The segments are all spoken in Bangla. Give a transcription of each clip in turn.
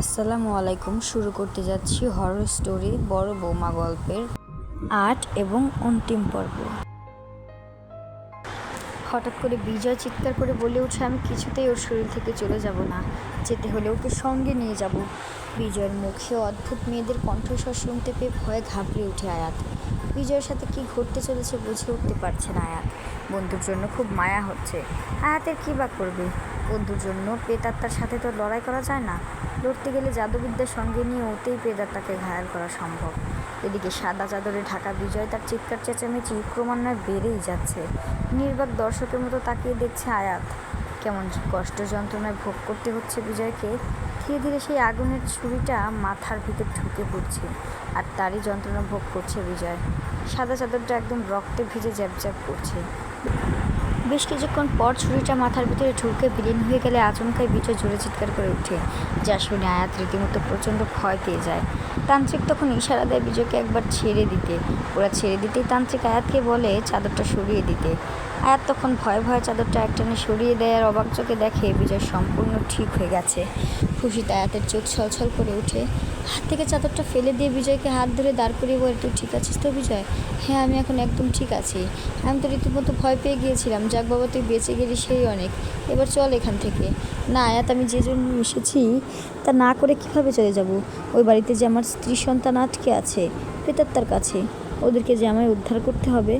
আসসালামু আলাইকুম। শুরু করতে যাচ্ছি হরর স্টোরি বড় বৌমা গল্পের ৮ এবং অন্তিম পর্ব। হঠাৎ করে বিজয় চিৎকার করে বলে ওঠে, আমি কিছুতেই ওর শরীর থেকে চলে যাব না, যেতে হলে ওকে সঙ্গে নিয়ে যাব। বিজয়ের মুখে অদ্ভুত মেয়েদের কণ্ঠস্বর শুনতে পেয়ে ভয়ে ঘাবড়ে ওঠে আয়াত। বিজয়ের সাথে কি ঘটতে চলেছে বুঝে উঠতে পারছে না আয়াত। বন্ধুর জন্য খুব মায়া হচ্ছে। আয়াতের কী বা করবে? বন্ধুর জন্য প্রেতাত্মার সাথে তো লড়াই করা যায় না। লড়তে গেলে জাদুবিদ্যার সঙ্গে নিয়ে ওতেই প্রেতাত্মাকে ঘায়াল করা সম্ভব। এদিকে সাদা চাদরে ঢাকা বিজয় তার চিৎকার চেঁচামেচি ক্রমান্বয়ে বেড়েই যাচ্ছে। নির্বাক দর্শকের মতো তাকিয়ে দেখছে আয়াত। কেমন কষ্ট যন্ত্রণায় ভোগ করতে হচ্ছে বিজয়কে। ধীরে ধীরে সেই আগুনের ছুরিটা মাথার ভিতর ঢুকে পড়ছে, আর তারই যন্ত্রণা ভোগ করছে বিজয়। সাদা চাদরটা একদম রক্তে ভিজে জ্যাপ করছে। বেশ কিছুক্ষণ পর ছুরিটা মাথার ভিতরে ঢুকে বিলীন হয়ে গেলে আচমকাই বিজয় জোরে চিৎকার করে ওঠে, যা শুনে আয়াত রীতিমতো প্রচণ্ড ভয় পেয়ে যায়। তান্ত্রিক তখন ইশারা দেয় বিজয়কে একবার ছেড়ে দিতে। ওরা ছেড়ে দিতেই তান্ত্রিক আয়াতকে বলে চাদরটা সরিয়ে দিতে। আয়াত তখন ভয়ে ভয়ে চাদরটা একটানে সরিয়ে দেয়, আর অবাক চোখে দেখে বিজয় সম্পূর্ণ ঠিক হয়ে গেছে। খুশিতে আয়াতের চোখ ছলছল করে ওঠে। হাত থেকে চাদরটা ফেলে দিয়ে বিজয়কে হাত ধরে দাঁড় করিয়ে বলে, তুই ঠিক আছিস তো বিজয়? হ্যাঁ, আমি এখন একদম ঠিক আছি। আমি তো রীতিমতো ভয় পেয়ে গিয়েছিলাম। যাক বাবা, তুই বেঁচে গেলি সেই অনেক। এবার চল এখান থেকে। না আয়াত, আমি যে জন্য এসেছি তা না করে কিভাবে চলে যাব? ওই বাড়িতে যে আমার স্ত্রী সন্তান আটকে আছে প্রেতাত্মার কাছে, ওদেরকে যে আমায় উদ্ধার করতে হবে।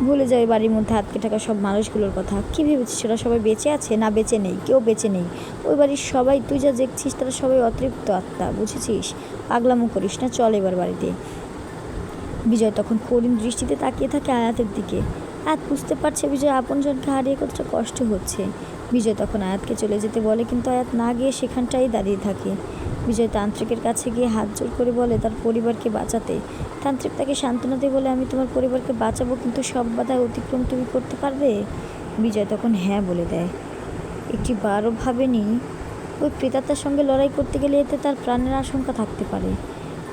ভুলে যাই বাড়ির মধ্যে আটকে থাকা সব মানুষগুলোর কথা। কী ভেবেছিস ওরা সবাই বেঁচে আছে? না, বেঁচে নেই, কেউ বেঁচে নেই। ওই বাড়ির সবাই তুই যা দেখছিস তারা সবাই অতৃপ্ত আত্মা, বুঝেছিস? পাগলামো করিস না, চল এবার বাড়িতে। বিজয় তখন করুণ দৃষ্টিতে তাকিয়ে থাকে আয়াতের দিকে। আয়াত বুঝতে পারছে বিজয় আপনজনকে হারিয়ে কতটা কষ্ট হচ্ছে। বিজয় তখন আয়াতকে চলে যেতে বলে, কিন্তু আয়াত না গিয়ে সেখানটাই দাঁড়িয়ে থাকে। বিজয় তান্ত্রিকের কাছে গিয়ে হাত জোর করে বলে তার পরিবারকে বাঁচাতে। তান্ত্রিক তাকে সান্ত্বনা দিয়ে বলে, আমি তোমার পরিবারকে বাঁচাবো, কিন্তু সব বাধা অতিক্রম তুমি করতে পারবে? বিজয় তখন হ্যাঁ বলে দেয়। একটি বারও ভাবেনি ওই প্রেতাত্মার সঙ্গে লড়াই করতে গেলে এতে তার প্রাণের আশঙ্কা থাকতে পারে।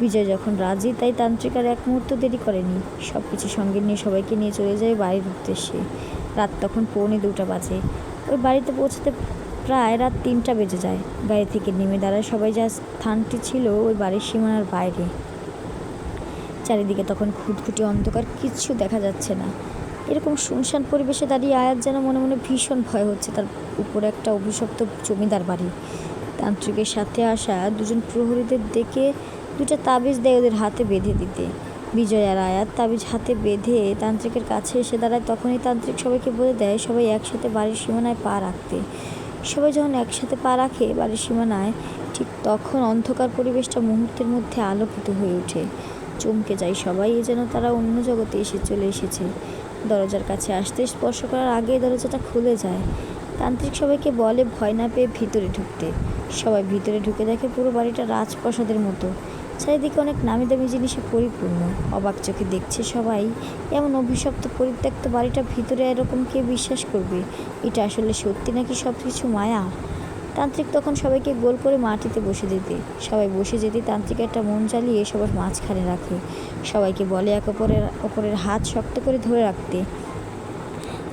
বিজয় যখন রাজি, তাই তান্ত্রিক আর এক মুহূর্ত দেরি করেনি। সব কিছু সঙ্গে নিয়ে সবাইকে নিয়ে চলে যায় বাড়ির উদ্দেশ্যে। রাত তখন 1:45 বাজে। ওই বাড়িতে পৌঁছাতে প্রায় রাত 3টা বেজে যায়। গাড়ি থেকে নেমে দাঁড়ায় সবাই। যা স্থানটি ছিল ওই বাড়ির সীমানার বাইরে। চারিদিকে তখন খুঁতখুঁটি অন্ধকার, কিচ্ছু দেখা যাচ্ছে না। এরকম শুনশান পরিবেশে দাঁড়িয়ে আয়াত যেন মনে মনে ভীষণ ভয় হচ্ছে। তার উপরে একটা অভিশপ্ত জমিদার বাড়ি। তান্ত্রিকের সাথে আসা দুজন প্রহরীদের ডেকে 2টা তাবিজ দেয় ওদের হাতে বেঁধে দিতে। বিজয় আর আয়াত তাবিজ হাতে বেঁধে তান্ত্রিকের কাছে এসে দাঁড়ায়। তখনই তান্ত্রিক সবাইকে বলে দেয় সবাই একসাথে বাড়ির সীমানায় পা রাখতে। সবাই যখন একসাথে পা রাখে বাড়ির সীমানায়, ঠিক তখন অন্ধকার পরিবেশটা মুহূর্তের মধ্যে আলোকিত হয়ে ওঠে। চমকে যায় সবাই, যেন তারা অন্য জগতে চলে এসেছে। দরজার কাছে আসতে স্পর্শ করার আগেই দরজাটা খুলে যায়। তান্ত্রিক সবাইকে বলে ভয় না পেয়ে ভিতরে ঢুকতে। সবাই ভিতরে ঢুকে দেখে পুরো বাড়িটা রাজপ্রাসাদের মতো। চারিদিকে অনেক নামি দামি জিনিসে পরিপূর্ণ। অবাক চোখে দেখছে সবাই, এমন অভিশপ্ত পরিত্যক্ত বাড়িটা ভিতরে এরকম কে বিশ্বাস করবে? এটা আসলে সত্যি নাকি সব কিছু মায়া? তান্ত্রিক তখন সবাইকে গোল করে মাটিতে বসে দিতে। সবাই বসে যেতে তান্ত্রিক একটা মন চালিয়ে সবার মাঝখানে রাখে। সবাইকে বলে এক অপরের হাত শক্ত করে ধরে রাখতে।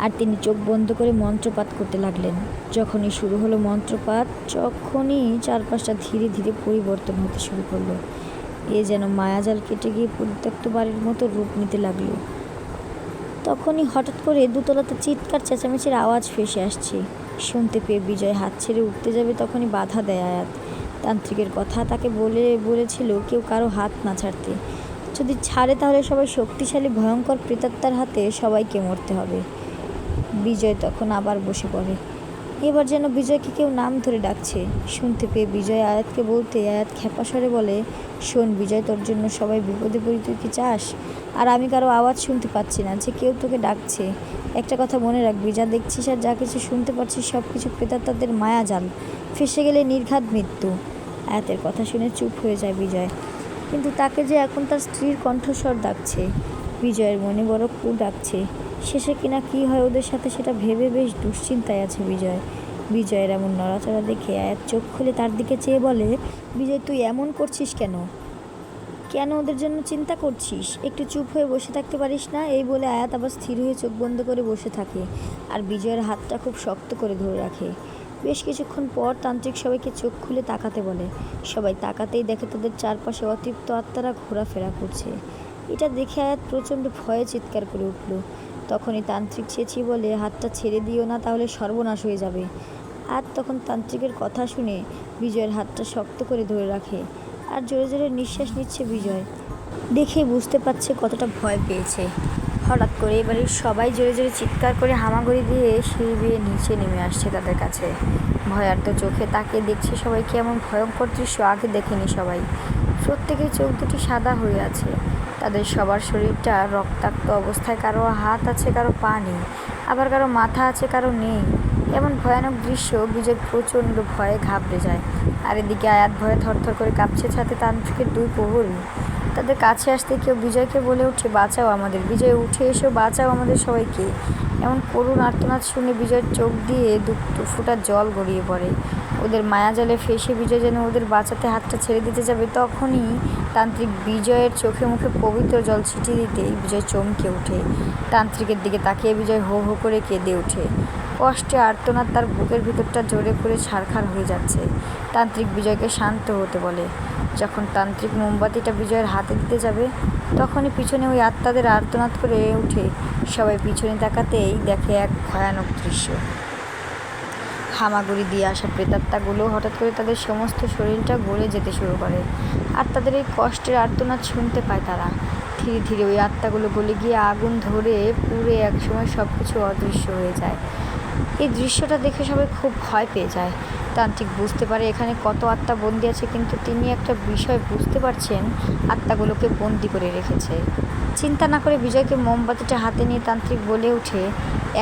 আর তিনি চোখ বন্ধ করে মন্ত্রপাঠ করতে লাগলেন। যখনই শুরু হলো মন্ত্রপাঠ, তখনই চারপাশটা ধীরে ধীরে পরিবর্তন হতে শুরু করলো। এ যেন মায়াজাল কেটে গিয়ে পরিত্যক্ত বাড়ির মতো রূপ নিতে লাগলো। তখনই হঠাৎ করে দোতলাতে চিৎকার চেঁচামেচির আওয়াজ ভেসে আসছে। শুনতে পেয়ে বিজয় হাত ছেড়ে উঠতে যাবে, তখনই বাধা দেয় আয়াত। তান্ত্রিকের কথা তাকে বলেছিল কেউ কারো হাত না ছাড়তে। যদি ছাড়ে তাহলে সবাই শক্তিশালী ভয়ঙ্কর প্রেতাত্মার হাতে সবাইকে মরতে হবে। বিজয় তখন আবার বসে পড়ে। এবার যেন বিজয়কে কেউ নাম ধরে ডাকছে। শুনতে পেয়ে বিজয় আয়াতকে বলতে আয়াত খ্যাপা স্বরে বলে, শোন বিজয়, তোর জন্য সবাই বিপদে পড়ি, তুই কি চাস? আর আমি কারো আওয়াজ শুনতে পাচ্ছি না যে কেউ তোকে ডাকছে। একটা কথা মনে রাখবি, যা দেখছিস আর যা কিছু শুনতে পাচ্ছিস সব কিছু প্রেতাত্মাদের মায়াজাল। ফেঁসে গেলে নির্ঘাত মৃত্যু। আয়াতের কথা শুনে চুপ হয়ে যায় বিজয়। কিন্তু তাকে যে এখন তার স্ত্রীর কণ্ঠস্বর ডাকছে। বিজয়ের মনে বড় কু ডাকছে। শেষে কিনা কি হয় ওদের সাথে সেটা ভেবে বেশ দুশ্চিন্তায় আছে বিজয়। বিজয়ের এমন নড়াচড়া দেখে আয়াত চোখ খুলে তার দিকে চেয়ে বলে, বিজয় তুই এমন করছিস কেন? কেন ওদের জন্য চিন্তা করছিস? একটু চুপ হয়ে বসে থাকতে পারিস না? এই বলে আয়াত আবার স্থির হয়ে চোখ বন্ধ করে বসে থাকে, আর বিজয়ের হাতটা খুব শক্ত করে ধরে রাখে। বেশ কিছুক্ষণ পর তান্ত্রিক সবাইকে চোখ খুলে তাকাতে বলে। সবাই তাকাতেই দেখে তাদের চারপাশে অতৃপ্ত আত্মারা ঘোরাফেরা করছে। এটা দেখে আয়াত প্রচণ্ড ভয়ে চিৎকার করে উঠল। তখনই তান্ত্রিক চেঁচিয়ে বলে, হাতটা ছেড়ে দিও না, তাহলে সর্বনাশ হয়ে যাবে। আর তখন তান্ত্রিকের কথা শুনে বিজয়ের হাতটা শক্ত করে ধরে রাখে। আর জোরে জোরে নিঃশ্বাস নিচ্ছে বিজয়। দেখেই বুঝতে পারছে কতটা ভয় পেয়েছে। হঠাৎ করে এবারে সবাই জোরে জোরে চিৎকার করে হামাগুড়ি দিয়ে সিঁড়ি বেয়ে নিচে নেমে আসছে তাদের কাছে। ভয়ার্ত চোখে তাকিয়ে দেখছে সবাইকে, এমন ভয়ঙ্কর দৃশ্য আগে দেখেনি সবাই। প্রত্যেকের চোখ দুটি সাদা হয়ে আছে। তাদের সবার শরীরটা রক্তাক্ত অবস্থায়, কারো হাত আছে, কারো পা নেই, আবার কারো মাথা আছে, কারো নেই। এমন ভয়ানক দৃশ্য বিজয় প্রচণ্ড ভয়ে ঘাবড়ে যায়। আর এদিকে আয়াত ভয়ে থরথর করে কাঁপছে, সাথে তান্ত্রিকের দুই প্রহরী। তাদের কাছে আসতে কেউ বিজয়কে বলে ওঠে, বাঁচাও আমাদের, বিজয় উঠে এসো, বাঁচাও আমাদের সবাইকে। এমন করুণ আর্তনাদ শুনে বিজয়ের চোখ দিয়ে দু ফোঁটা জল গড়িয়ে পড়ে। ওদের মায়াজালে ফেঁসে বিজয় যেন ওদের বাঁচাতে হাতটা ছেড়ে দিতে যাবে, তখনই তান্ত্রিক বিজয়ের চোখে মুখে পবিত্র জল ছিটিয়ে দিতেই বিজয় চমকে ওঠে। তান্ত্রিকের দিকে তাকিয়ে বিজয় হো হো করে কেঁদে ওঠে। কষ্টে আর্তনাদ তার বুকের ভিতরটা জোরে করে ছারখার হয়ে যাচ্ছে। তান্ত্রিক বিজয়কে শান্ত হতে বলে। যখন তান্ত্রিক মোমবাতিটা বিজয়ের হাতে দিতে যাবে, তখনই পিছনে ওই আত্মাদের আর্তনাদ করে উঠে। সবাই পিছনে তাকাতেই দেখে এক ভয়ানক দৃশ্য। হামাগুড়ি দিয়ে আসা প্রেতাত্মাগুলো হঠাৎ করে তাদের সমস্ত শরীরটা গলে যেতে শুরু করে। আর তাদের এই কষ্টের আর্তনাদ শুনতে পায় তারা। ধীরে ধীরে ওই আত্মাগুলো গলে গিয়ে আগুন ধরে পুড়ে একসময় সব কিছু অদৃশ্য হয়ে যায়। এই দৃশ্যটা দেখে সবাই খুব ভয় পেয়ে যায়। তান্ত্রিক বুঝতে পারে এখানে কত আত্মা বন্দি আছে, কিন্তু তিনি একটা বিষয় বুঝতে পারছেন, আত্মাগুলোকে বন্দি করে রেখেছে। চিন্তা না করে বিজয়কে মোমবাতিটা হাতে নিয়ে তান্ত্রিক বলে ওঠে,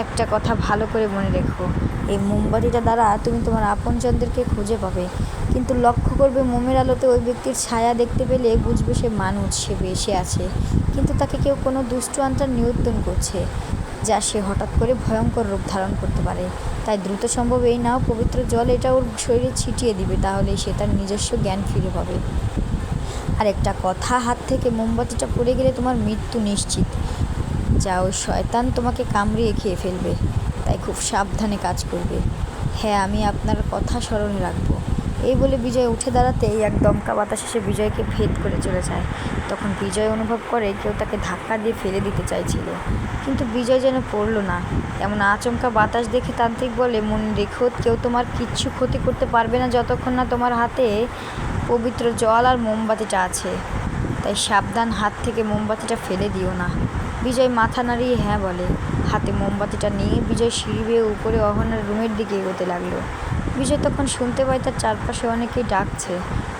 একটা কথা ভালো করে মনে রেখো, এই মোমবাতিটা দ্বারা তুমি তোমার আপনজনদেরকে খুঁজে পাবে। কিন্তু লক্ষ্য করবে মোমের আলোতে ওই ব্যক্তির ছায়া দেখতে পেলে বুঝবে সে মানুষ, সে বেঁচে আছে, কিন্তু তাকে কেউ কোনো দুষ্ট আত্মা নিয়ন্ত্রণ করছে, যা সে হঠাৎ করে ভয়ঙ্কর রূপ ধারণ করতে পারে। তাই দ্রুত সম্ভব এই নাও পবিত্র জল, এটা ওর শরীরে ছিটিয়ে দিবে, তাহলেই সে তার নিজস্ব জ্ঞান ফিরে পাবে। আর একটা কথা, হাত থেকে মোমবাতিটা পড়ে গেলে তোমার মৃত্যু নিশ্চিত। যা ওই শয়তান তোমাকে কামড়িয়ে খেয়ে ফেলবে, তাই খুব সাবধানে কাজ করবে। হ্যাঁ, আমি আপনার কথা স্মরণে রাখবো। এই বলে বিজয় উঠে দাঁড়াতেই এক দমকা বাতাস এসে বিজয়কে ভেদ করে চলে যায়। তখন বিজয় অনুভব করে কেউ তাকে ধাক্কা দিয়ে ফেলে দিতে চাইছিল, কিন্তু বিজয় যেন পড়ল না। এমন আচমকা বাতাস দেখে তান্ত্রিক বলে, মনে রেখো, কেউ তোমার কিচ্ছু ক্ষতি করতে পারবে না যতক্ষণ না তোমার হাতে পবিত্র জল আর মোমবাতিটা আছে। তাই সাবধান, হাত থেকে মোমবাতিটা ফেলে দিও না। বিজয় মাথা নাড়িয়ে হ্যাঁ বলে। হাতে মোমবাতিটা নিয়ে বিজয় সিঁড়ি বেয়ে উপরে অহনার রুমের দিকে এগোতে লাগলো। বিজয় তখন শুনতে পায় তার চারপাশে অনেকেই ডাকছে।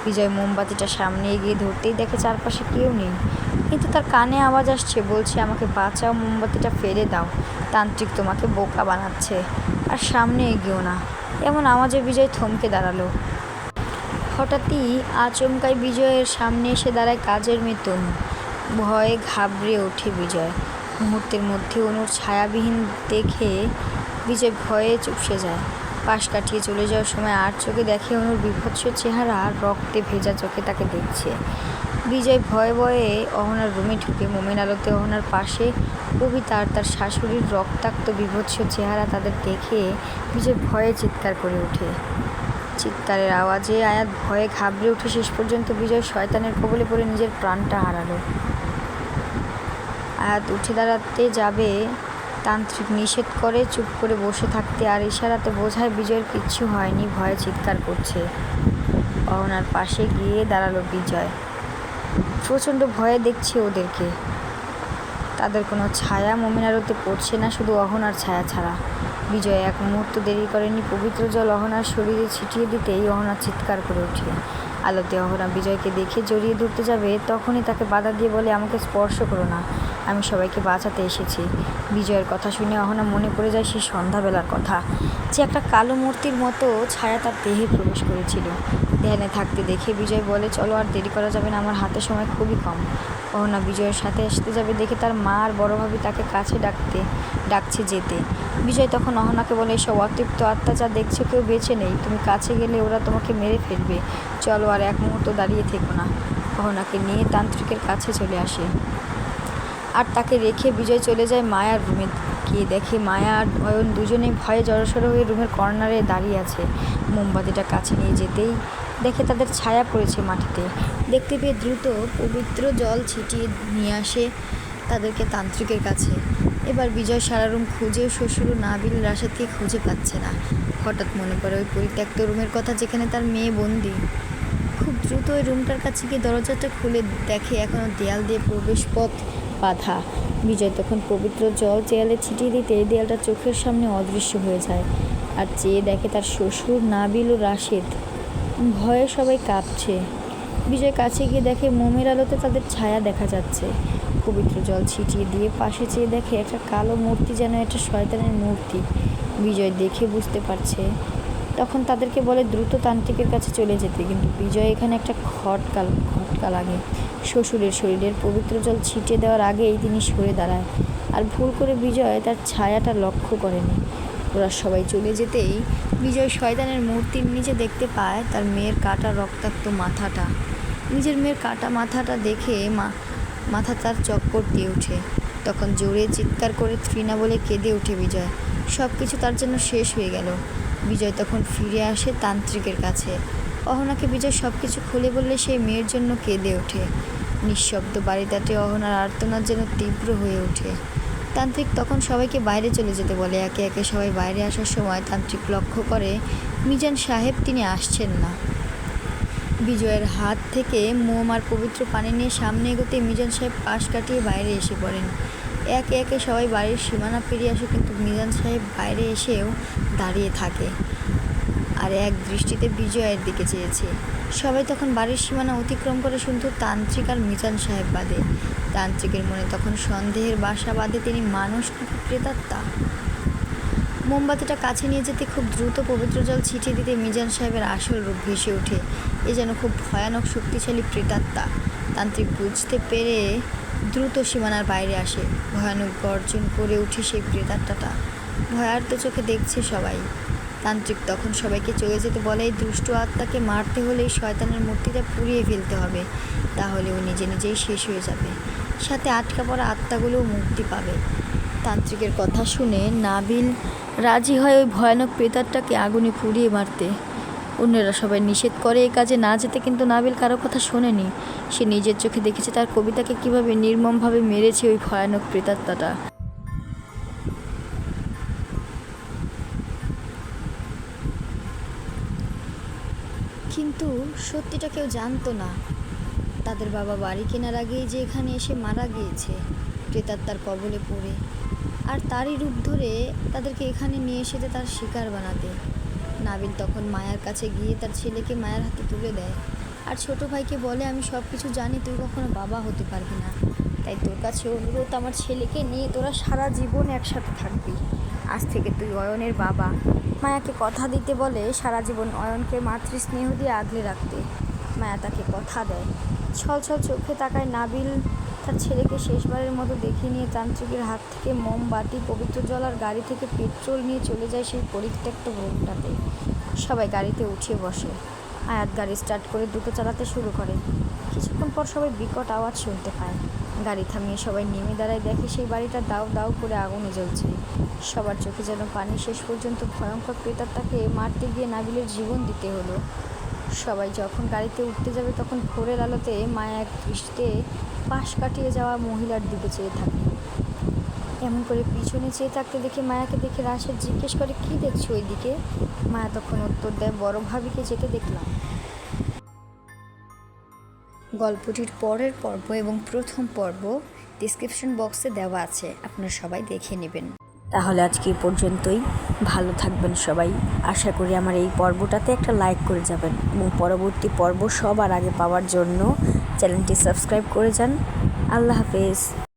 বিজয় মোমবাতিটা সামনে এগিয়ে ধরতেই দেখে চারপাশে কেউ নেই, কিন্তু তার কানে আওয়াজ আসছে, বলছে, আমাকে বাঁচাও, মোমবাতিটা ফেলে দাও, তান্ত্রিক তোমাকে বোকা বানাচ্ছে, আর সামনে এগিয়েও না। এমন আওয়াজে বিজয় থমকে দাঁড়ালো। হঠাৎই আচমকাই বিজয়ের সামনে এসে দাঁড়ায় কাজের মেয়ে তনু। ভয়ে ঘাবড়ে ওঠে বিজয়। মুহূর্তের মধ্যে অনুর ছায়াবিহীন দেখে বিজয় ভয়ে চুপসে যায়। পাশ কাটিয়ে চলে যাওয়ার সময় আর চোখে দেখে অনুর বিভৎস চেহারা, রক্তে ভেজা চোখে তাকে দেখছে। বিজয় ভয়ে ভয়ে অহনার রুমে ঢুকে মোমের আলোতে অহনার পাশে কবিতা আর তার শাশুড়ির রক্তাক্ত বিভৎস চেহারা তাদের দেখে বিজয় ভয়ে চিৎকার করে ওঠে। চিৎকারের আওয়াজে আয়াত ভয়ে ঘাবড়ে উঠে শেষ পর্যন্ত বিজয় শয়তানের কবলে পড়ে নিজের প্রাণটা হারালো। আয়াত উঠে দাঁড়াতে যাবে, তান্ত্রিক নিষেধ করে চুপ করে বসে থাকতে আর ইশারাতে বোঝায় বিজয়ের কিচ্ছু হয়নি, ভয়ে চিৎকার করছে। অহনার পাশে গিয়ে দাঁড়ালো বিজয়। প্রচণ্ড ভয়ে দেখছে ওদেরকে। তাদের কোনো ছায়া মোমের আলোতে পড়ছে না, শুধু অহনার ছায়া ছাড়া। বিজয় এক মুহূর্ত দেরি করেনি, পবিত্র জল অহনার শরীরে ছিটিয়ে দিতেই অহনা চিৎকার করে ওঠে। আলোতে অহনা বিজয়কে দেখে জড়িয়ে ধরতে যাবে, তখনই তাকে বাধা দিয়ে বলে, আমাকে স্পর্শ করো না, আমি সবাইকে বাঁচাতে এসেছি। বিজয়ের কথা শুনে অহনা মনে পড়ে যায় সেই সন্ধ্যাবেলার কথা, যে একটা কালো মূর্তির মতো ছায়া তার দেহে প্রবেশ করেছিল। ধ্যানে থাকতে দেখে বিজয় বলে, চলো, আর দেরি করা যাবে না, আমার হাতে সময় খুবই কম। অহনা বিজয়ের সাথে আসতে যাবে দেখে তার মা আর বড় ভাবি তাকে কাছে ডাকছে যেতে। বিজয় তখন অহনাকে বলে, এসব অতৃপ্ত অত্যাচার দেখছো, কেউ বেঁচে নেই, তুমি কাছে গেলে ওরা তোমাকে মেরে ফেলবে, চলো, আর এক মুহূর্ত দাঁড়িয়ে থেকো না। অহনাকে নিয়ে তান্ত্রিকের কাছে চলে আসে, আর তাকে রেখে বিজয় চলে যায় মায়ার রুমে গিয়ে দেখে মায়া আর অয়ন দুজনেই ভয়ে জড়সড় হয়ে রুমের কর্নারে দাঁড়িয়ে আছে। মোমবাতিটা কাছে নিয়ে যেতেই দেখে তাদের ছায়া পড়েছে মাটিতে। দেখতে পেয়ে দ্রুত পবিত্র জল ছিটিয়ে নিয়ে আসে তাদেরকে তান্ত্রিকের কাছে। এবার বিজয় সারা রুম খুঁজেও শ্বশুর নাবিল রাশেদকে খুঁজে পাচ্ছে না। হঠাৎ মনে পড়ে ওই পরিত্যক্ত রুমের কথা যেখানে তার মেয়ে বন্দি। খুব দ্রুত ওই রুমটার কাছে গিয়ে দরজাটা খুলে দেখে এখনও দেয়াল দিয়ে প্রবেশ পথ বাঁধা। বিজয় তখন পবিত্র জল দেয়ালে ছিটিয়ে দিতে দেয়ালটা চোখের সামনে অদৃশ্য হয়ে যায়। আর চেয়ে দেখে তার শ্বশুর নাবিল ও রাশেদ। ভয়ে সবাই কাঁপছে। বিজয় কাছে গিয়ে দেখে মোমের আলোতে তাদের ছায়া দেখা যাচ্ছে। পবিত্র জল ছিটিয়ে দিয়ে পাশে চেয়ে দেখে একটা কালো মূর্তি, যেন একটা শয়তানের মূর্তি। বিজয় দেখে বুঝতে পারছে। তখন তাদেরকে বলে দ্রুত তান্ত্রিকের কাছে চলে যেতে, কিন্তু বিজয় এখানে একটা খটকা লাগে। শ্বশুরের শরীরের পবিত্র জল ছিটিয়ে দেওয়ার আগেই তিনি সরে দাঁড়ায়, আর ভুল করে বিজয় তার ছায়াটা লক্ষ্য করেনি। ওরা সবাই চলে যেতেই বিজয় শয়তানের মূর্তির নিচে দেখতে পায় তার মেয়ের কাটা রক্তাক্ত মাথাটা। নিজের মেয়ের কাটা মাথাটা দেখে মাথা তার চক্কর দিয়ে ওঠে। তখন জোরে চিৎকার করে ত্রিনা বলে কেঁদে ওঠে বিজয়। সব কিছু তার জন্য শেষ হয়ে গেল। বিজয় তখন ফিরে আসে তান্ত্রিকের কাছে। অহনাকে বিজয় সব কিছু খুলে বললে সেই মেয়ের জন্য কেঁদে ওঠে। নিঃশব্দ বাড়িটাতে অহনার আর্তনাদ যেন তীব্র হয়ে ওঠে। তান্ত্রিক তখন সবাইকে বাইরে চলে যেতে বলে। একে একে সবাই বাইরে আসার সময় তান্ত্রিক লক্ষ্য করে মিজান সাহেব তিনি আসছেন না। বিজয়ের হাত থেকে মোম আর পবিত্র পানি নিয়ে সামনে এগোতে মিজান সাহেব পাশ কাটিয়ে বাইরে এসে পড়েন। একে একে সবাই বাড়ির সীমানা পেরিয়ে আসে, কিন্তু মিজান সাহেব বাইরে এসেও দাঁড়িয়ে থাকে আর এক দৃষ্টিতে বিজয়ের দিকে চেয়েছে। সবাই তখন বাড়ির সীমানা অতিক্রম করে শুধু তান্ত্রিক আর মিজান সাহেব বাদে। তান্ত্রিকের মনে তখন সন্দেহের বাসা বাঁধে, তিনি মানুষ নাকি প্রেতাত্মা। মোমবাতিটা কাছে নিয়ে যেতে খুব দ্রুত পবিত্র জল ছিটিয়ে দিতে মিজান সাহেবের আসল রূপ ভেসে ওঠে। এ যেন খুব ভয়ানক শক্তিশালী প্রেতাত্মা। তান্ত্রিক বুঝতে পেরে দ্রুত সীমানার বাইরে আসে। ভয়ানক গর্জন করে উঠে সেই প্রেতাত্মাটা। ভয়ার্ত চোখে দেখছে সবাই। তান্ত্রিক তখন সবাইকে চলে যেতে বলে, এই দুষ্ট আত্মাকে মারতে হলে এই শয়তানের মূর্তিটা পুড়িয়ে ফেলতে হবে, তাহলে ও নিজে নিজেই শেষ হয়ে যাবে, সাথে আটকা পড়া আত্মাগুলোও মুক্তি পাবে। তান্ত্রিকের কথা শুনে নাবিল রাজি হয় ওই ভয়ানক প্রেতাত্মাকে আগুনে পুড়িয়ে মারতে। অন্যরা সবাই নিষেধ করে এই কাজে না যেতে, কিন্তু নাবিল কারো কথা শোনেনি। সে নিজের চোখে দেখেছে তার কবিতাকে কীভাবে নির্মমভাবে মেরেছে ওই ভয়ানক প্রেতাত্মাটা। কিন্তু সত্যিটা কেউ জানতো না। তাদের বাবা বাড়ি কেনার আগেই যে এখানে এসে মারা গিয়েছে প্রেতাত্মার কবলে পড়ে, আর তারই রূপ ধরে তাদেরকে এখানে নিয়ে এসেছে তার শিকার বানাতে। নাবিল তখন মায়ার কাছে গিয়ে তার ছেলেকে মায়ের হাতে তুলে দেয়, আর ছোট ভাইকে বলে, আমি সব কিছু জানি, তুই কখনো বাবা হতে পারবি না, তাই তোর কাছে অনুরোধ, আমার ছেলেকে নিয়ে তোরা সারা জীবন একসাথে থাকবি। আজ থেকে তুই অয়নের বাবা। মায়াকে কথা দিতে বলে সারা জীবন অয়নকে মাতৃস্নেহ দিয়ে আগলে রাখতে। মায়া তাকে কথা দেয়। ছলছল চোখে তাকায় নাবিল তার ছেলেকে শেষবারের মতো দেখে নিয়ে তান্ত্রিকের হাত থেকে মোমবাতি, পবিত্র জল আর গাড়ি থেকে পেট্রোল নিয়ে চলে যায় সেই পরিত্যক্ত রুমটাতে। সবাই গাড়িতে উঠিয়ে বসে। আয়াত গাড়ি স্টার্ট করে দ্রুত চালাতে শুরু করে। কিছুক্ষণ পর সবাই বিকট আওয়াজ শুনতে পায়। গাড়ি থামিয়ে সবাই নেমে দাঁড়ায়, দেখে সেই বাড়িটা দাউ দাউ করে আগুনে জ্বলছে। সবার চোখে যেন পানি। শেষ পর্যন্ত ভয়ঙ্কর প্রেতাত্মাকে মারতে গিয়ে নাবিলের জীবন দিতে হলো। সবাই যখন গাড়িতে উঠতে যাবে তখন ভোরের আলোতে মায়া এক দৃষ্টিতে পাশ কাটিয়ে যাওয়া মহিলার দিকে চেয়ে থাকে। এমন করে পিছনে চেয়ে থাকতে দেখে মায়াকে দেখে রাশেদ জিজ্ঞেস করে, কী দেখছো ওই দিকে? মায়া তখন উত্তর দেয়, বড় ভাবিকে যেতে দেখলাম। গল্পটির পরের পর্ব এবং প্রথম পর্ব ডিসক্রিপশন বক্সে দেওয়া আছে, আপনারা সবাই দেখে নেবেন। তাহলে আজকে এই পর্যন্তই। ভালো থাকবেন সবাই। আশা করি আমার এই পর্বটাতে একটা লাইক করে যাবেন এবং পরবর্তী পর্ব সবার আগে পাওয়ার জন্য চ্যানেলটি সাবস্ক্রাইব করে যান। আল্লাহ হাফেজ।